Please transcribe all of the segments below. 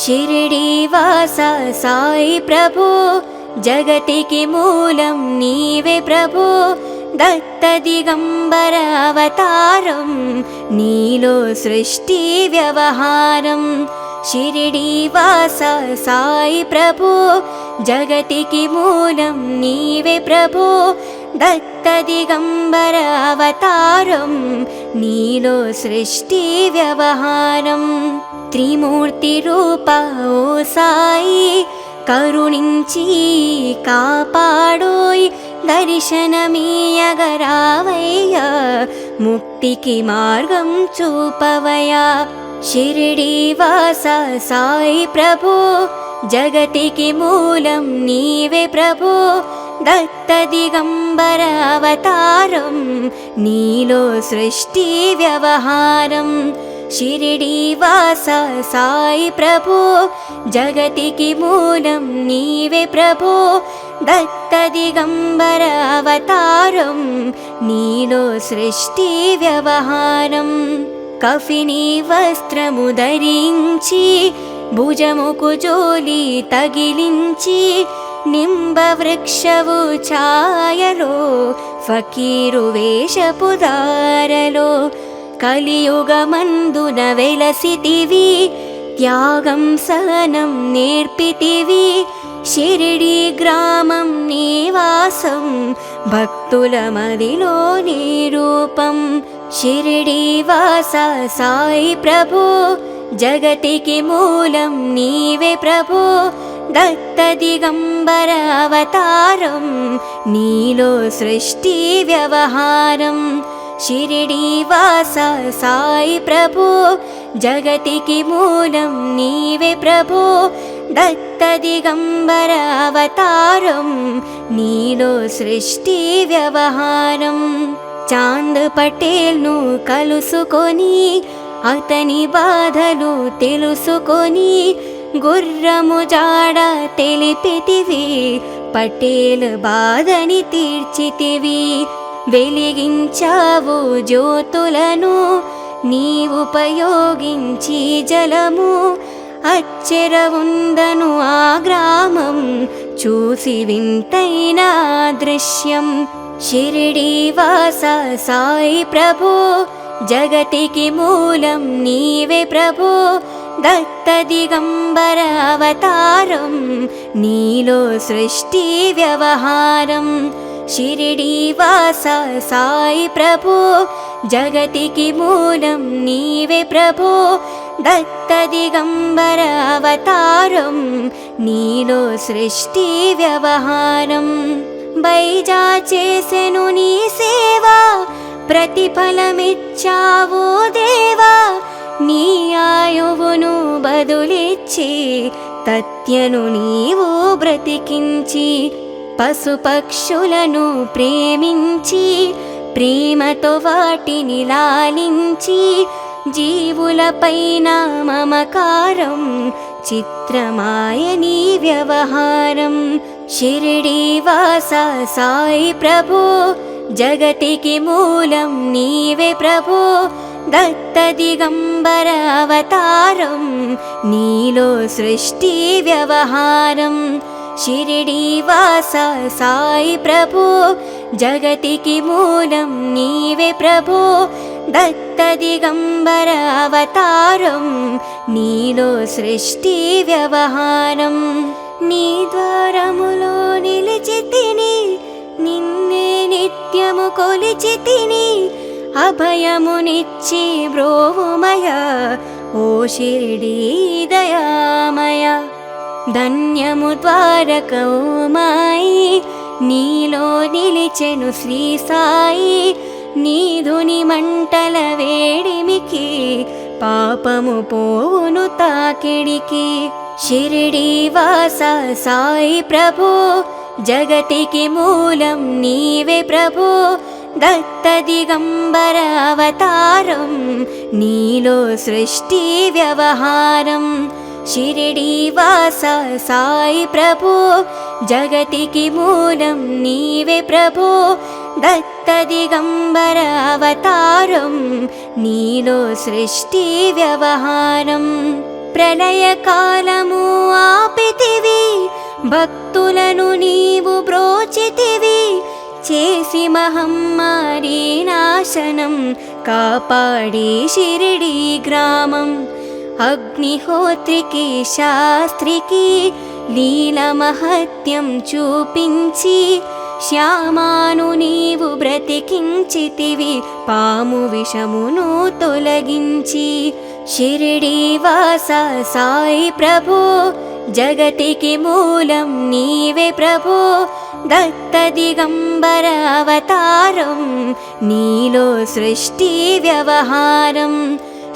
शिरडीवास साई प्रभो जगतिकी मूलं नीवे प्रभो दत्त दिगंबर अवतारं नीलो सृष्टि व्यवहारं शिरडीवास साई प्रभो जगतिकी मूलं नीवे प्रभो दत्त दिगंबर अवतारं नीलो सृष्टि व्यवहारं त्रिमूर्ति रूपा ओ साई करुणिंची कापाडोय్ दर्शनमीयगरावయ్య मुक्तिकी मार्गं चूपवया शिरडीवास साई प्रभो जगतिकी मूलं नीवे प्रभो दत्त दिगंबर अवतारं नीलो सृष्टि व्यवहारं शिरडीवास साई प्रभो जगतिकी मूलं नीवे प्रभो दत्त दिगंबर अवतारं नीलो सृष्टि व्यवहारं कफिनी वस्त्रमु धరించి భుజముకు జోలి తగిలించి నింబ వృక్షవు ఛాయలో ఫకీరు వేషపు దారలో కలియుగమందున వెలసితివి త్యాగం సహనం నేర్పితివి షిరిడి గ్రామం నివాసం భక్తుల మదిలో నీ రూపం షిరిడీవాస సాయి ప్రభో जगतिकी मूलं नीवे प्रभो दत्त दिगंबर अवतारं नीलो सृष्टि व्यवहारं शिरडीवास साई प्रभो जगतिकी मूलं नीवे प्रभो दत्त दिगंबर अवतारं नीलो सृष्टि व्यवहारं चांद पटेल नु कलुसुकोनी అతని బాధలు తెలుసుకొని గుర్రము జాడ తెలిపితివి పటేల్ బాధని తీర్చితివి వెలిగించావు జ్యోతులను నీ ఉపయోగించి జలము అచ్చెర ఉందను ఆ గ్రామం చూసి వింతైన దృశ్యం షిరిడీవాస సాయి ప్రభో जगतिकी मूलं नीवे प्रभो दत्त दिगंबर अवतारं नीलो सृष्टि व्यवहारं शिरडीवास साई प्रभो जगतिकी मूलं नीवे प्रभो दत्त दिगंबर अवतारं नीलो सृष्टि व्यवहारं बैजा చేసెను నీ సేవా ప్రతిఫలమిచ్చావో దేవా నీ ఆయువును బదులిచ్చి తత్యను నీవు బ్రతికించి పశుపక్షులను ప్రేమించి ప్రేమతో వాటిని లాలించి జీవులపైన మమకారం చిత్రమాయ నీ వ్యవహారం షిరిడీవాస సాయి ప్రభో जगतिकी मूलं नीवे प्रभो दत्त दिगंबर अवतारं नीलो सृष्टि व्यवहारं शिरडीवास साई प्रभो जगतिकी मूलं नीवे प्रभो दत्त दिगंबर अवतारं नीलो सृष्टि व्यवहारं నీ ద్వారములో నిలిచితిని నిన్నే నిత్యము కొలిచితిని అభయమునిచ్చి బ్రోవుమయ ఓ షిరిడీ దయామయ ధన్యము ద్వారక ఓ మాయి నీలో నిలిచెను శ్రీ సాయి నీధుని మంటల వేడిమికి పాపము పోవును తాకిడికి షిరిడీవాస సాయి ప్రభో जगतिकी मूलं नीवे प्रभो दत्त दिगंबर अवतारं नीलो सृष्टि व्यवहारं शिरडीवास साई प्रभो जगतिकी मूलं नीवे प्रभो दत्त दिगंबर अवतारं नीलो सृष्टि व्यवहारं ప్రళయకాలము ఆపితివి, భక్తులను నీవు బ్రోచితివి, చేసి మహమ్మారి నాశనం కాపాడి షిరిడీ గ్రామం. అగ్నిహోత్రికి శాస్త్రికి లీల మహత్యం చూపించి, శ్యామాను నీవు బ్రతికించితివి, పాము విషమును తొలగించి. షిరిడీ వాస సాయి ప్రభో, జగతికి మూలం నీవే ప్రభో, దత్త దిగంబర అవతారం, నీలో సృష్టి వ్యవహారం.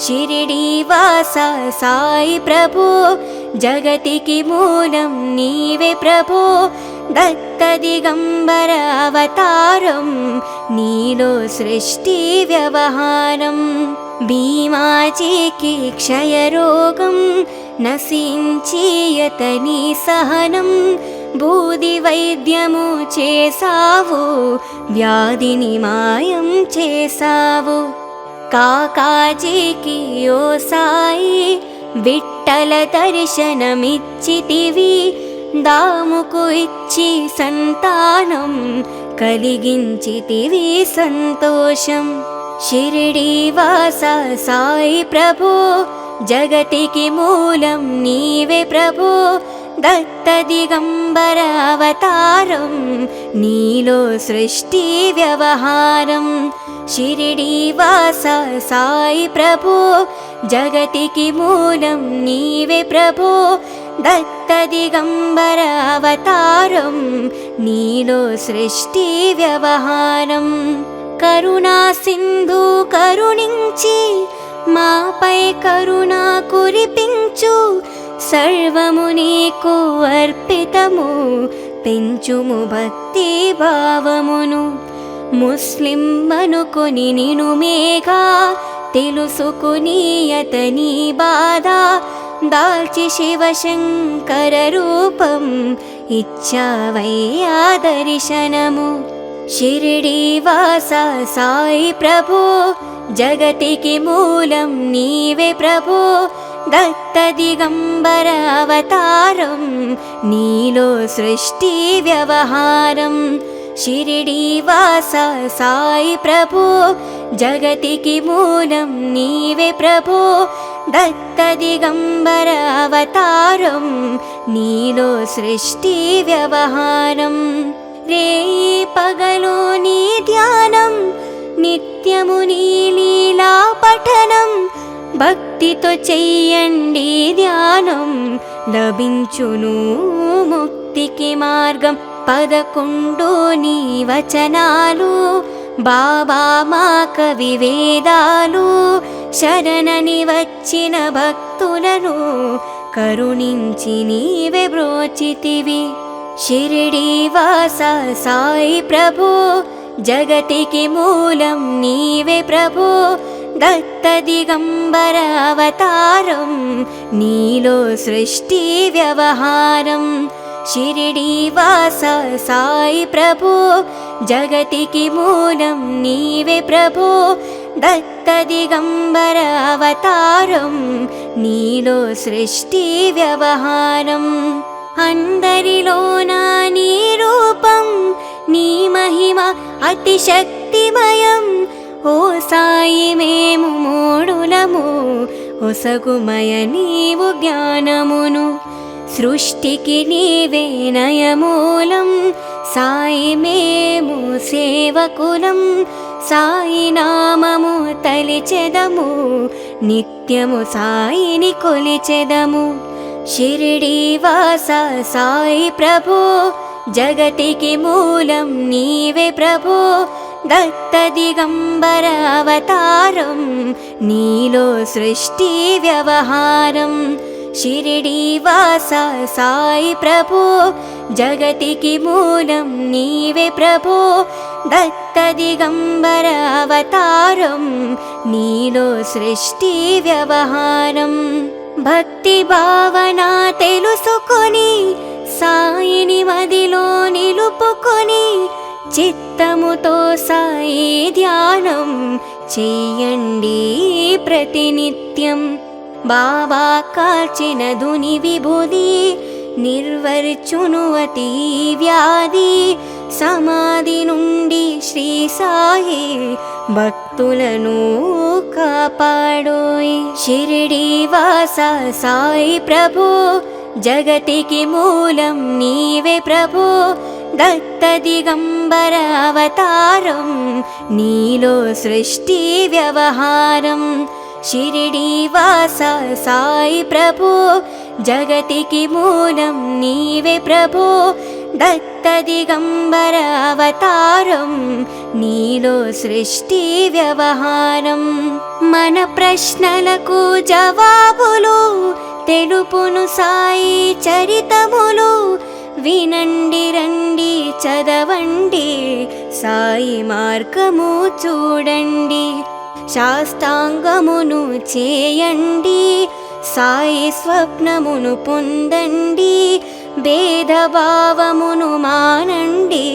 షిరిడీ వాస సాయి ప్రభో, జగతికి మూలం నీవే ప్రభో, దత్త దిగంబర అవతారం, నీలో సృష్టి వ్యవహారం. భీమాజీకి క్షయరోగం నశించి అతని సహనం, బూది వైద్యము చేసావు, వ్యాధిని మాయం చేసావు. కాకాజీకి ఓ సాయి విఠ్ఠల దర్శనమిచ్చితివి, దాముకు ఇచ్చి సంతానం కలిగించితివి సంతోషం. షిరిడీ వాస సాయి ప్రభో, జగతికి మూలం నీవే ప్రభో, దత్త దిగంబర అవతారం, నీలో సృష్టి వ్యవహారం. షిరిడీ వాస సాయి ప్రభో, జగతికి మూలం నీవే ప్రభో, దత్త దిగంబర అవతారం, నీలో సృష్టి వ్యవహారం. కరుణా సింధు కరుణించి మాపై కరుణ కురిపించు, సర్వము నీకు అర్పితము, పెంచుము భక్తి భావమును. ముస్లిం అనుకొని నిను మేఘా, తెలుసుకుని అతని బాధ, దాల్చి శివశంకర రూపం ఇచ్చావయ్యా దర్శనము. షిరిడీ వాస సాయి ప్రభో, జగతికి మూలం నీవే ప్రభో, దత్త దిగంబర అవతారం, నీలో సృష్టి వ్యవహారం. షిరిడీ వాస సాయి ప్రభో, జగతికి మూలం నీవే ప్రభో, దత్త దిగంబర అవతారం, నీలో సృష్టి వ్యవహారం. రేయి పగలు నీ ధ్యానం, నిత్యము నీ లీలా పఠనం, భక్తితో చెయ్యండి ధ్యానం, లభించును ముక్తికి మార్గం. 11 నీ వచనాలు, బాబా మా కవి వేదాలు, శరణని వచ్చిన భక్తులను కరుణించి నీవే బ్రోచితివి. షిరిడీ వాస సాయి ప్రభో, జగతికి మూలం నీవే ప్రభో, దత్త దిగంబర అవతారం, నీలో సృష్టి వ్యవహారం. షిరిడీ వాస సాయి ప్రభో, జగతికి మూలం నీవే ప్రభో, దత్త దిగంబర అవతారం, నీలో సృష్టి వ్యవహారం. అందరిలోన నీ రూపం, నీ మహిమ అతి శక్తిమయం. ఓ సాయి మేము మూఢులము, ఒసగుమయ నీవు జ్ఞానమును. సృష్టికి నీవే నయమూలం, సాయి మేము సేవకులం. సాయి నామము తలిచెదము, నిత్యము సాయిని కొలిచెదము. షిరిడీ వాస సాయి ప్రభో, జగతికి మూలం నీవే ప్రభో, దత్త దిగంబర అవతారం, నీలో సృష్టి వ్యవహారం. షిరిడీ వాస సాయి ప్రభో, జగతికి మూలం నీవే ప్రభో, దత్త దిగంబర అవతారం, నీలో సృష్టి వ్యవహారం. భక్తి భావన తెలుసుకొని, సాయిని మదిలో నిలుపుకొని, చిత్తముతో సాయి ధ్యానం చెయ్యండి ప్రతినిత్యం. బాబా కాల్చిన దుని విభూది నిర్వర్చును అతి వ్యాధి సమాధి నుండి శ్రీ సాయి భక్తులను కాపాడోయ్ షిరిడి వాస సాయి ప్రభు జగతికి మూలం నీవే ప్రభు దత్త దిగంబర అవతారం నీలో సృష్టి వ్యవహారం షిరిడి వాస సాయి ప్రభు జగతికి మూలం నీవే ప్రభు దత్త దిగంబర అవతారం నీలో సృష్టి వ్యవహారం మన ప్రశ్నలకు జవాబులు తెలుపును సాయి చరితములు వినండి రండి చదవండి సాయి మార్గము చూడండి శాస్త్రాంగమును చేయండి సాయి స్వప్నమును పొందండి భేదభావమును మానండి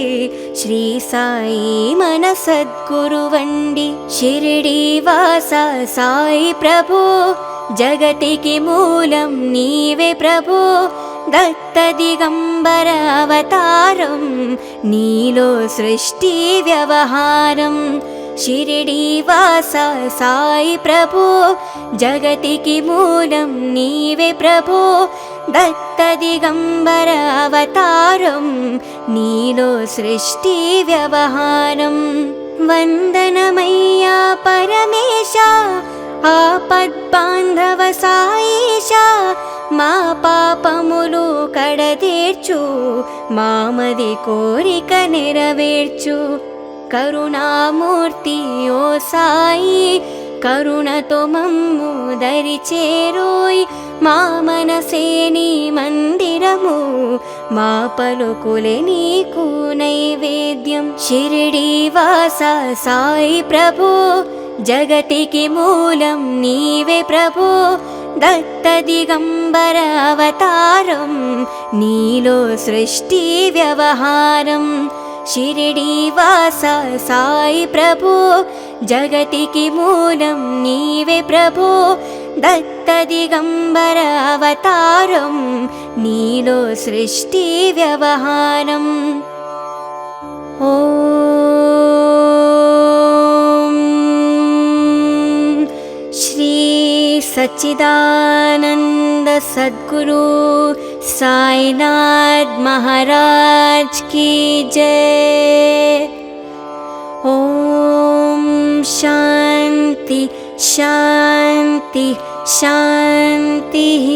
శ్రీ సాయి మన సద్గురువండి షిరిడి వాస సాయి ప్రభు జగతికి మూలం నీవే ప్రభు దత్త దిగంబర అవతారం నీలో సృష్టి వ్యవహారం షిరిడి వాస సాయి ప్రభు జగతికి మూలం నీవే ప్రభు దత్త దిగంబర అవతారం నీలో సృష్టి వ్యవహారం వందనమయ్యా పరమేశ ఆపద్బాంధవ సాయిష మా పాపములు కడతీర్చు మామది కోరిక నెరవేర్చు కరుణామూర్తి ఓ సాయి కరుణతో మమ్ము దరిచేరోయ్ మా మనసే నీ మందిరము మా పలుకులే నీకు నైవేద్యం షిరిడి వాస సాయి ప్రభు జగతికి మూలం నీవే ప్రభు దత్త దిగంబర అవతారం నీలో సృష్టి వ్యవహారం షిరిడి వాస సాయి ప్రభు జగతికి మూలం నీవే ప్రభు దత్త దిగంబర అవతారం నీలో సృష్టి వ్యవహారం శ్రీ सच्चिदानंद सद्गुरु साईनाथ महाराज की जय। ओम शांति शांति शांति।